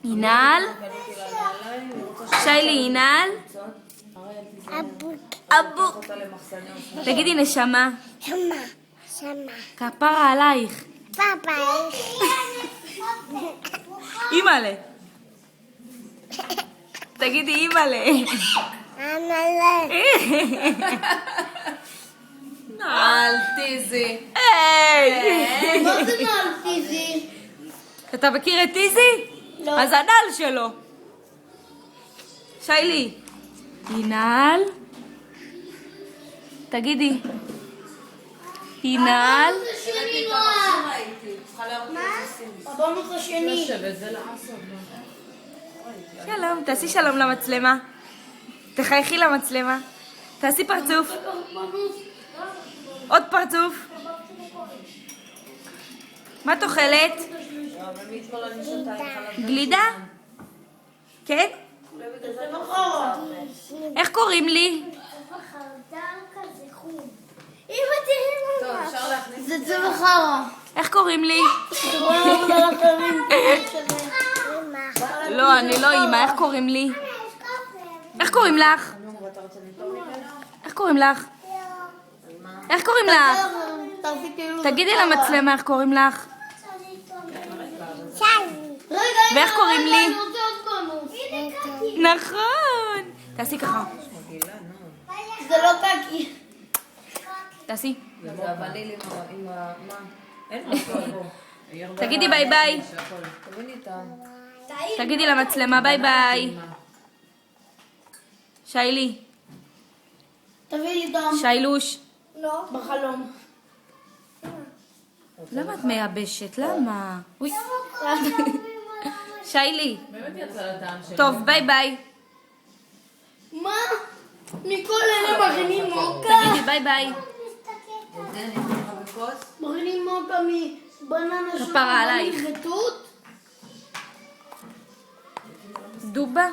עינל? שיילי, עינל? אבו. תגידי נשמה. שמה. כפרה עלייך. פאפה. אימא'לה. תגידי אימא'לה. אמא'לה. נעלתיזי. היי! מה זה נעלתיזי? אתה מכיר את טיזי? לא. אז הנעל שלו. שיילי. עינל? תגידי. עינל? הבונוס השני. שלום, תעשי שלום למצלמה. תחייכי למצלמה. תעשי פרצוף. עוד פרצוף. מה את אוכלת? גלידה? כן? איך קוראים לי? אמא תראי מה. זה צבע חרא. איך קוראים לי? בוא נעבוד על אחרים. לא, אני לא אימא, איך קוראים לי? איך קוראים לך? איך קוראים לך? איך קוראים לך? תגידי למצלמה איך קוראים לך. ואיך קוראים לי? נכון. תעשי ככה. זה לא קקי. תעשי. זה הווניל עם ה... מה? אין משהו. תגידי ביי ביי. תביני את ה... תגידי למצלמה ביי ביי. שיילי. תביא לי דם. שיילוש. לא. בחלום. למה את מייבשת? למה? אוי. שיילי. באמת יצא לטעם שלי. טוב, ביי ביי. מה? מכל אלה מכינים מוקה. תגידי ביי ביי. את זה אני אתן לך בכוס. מכינים מוקה מבננה כפרה עלייך. ותות. דובה.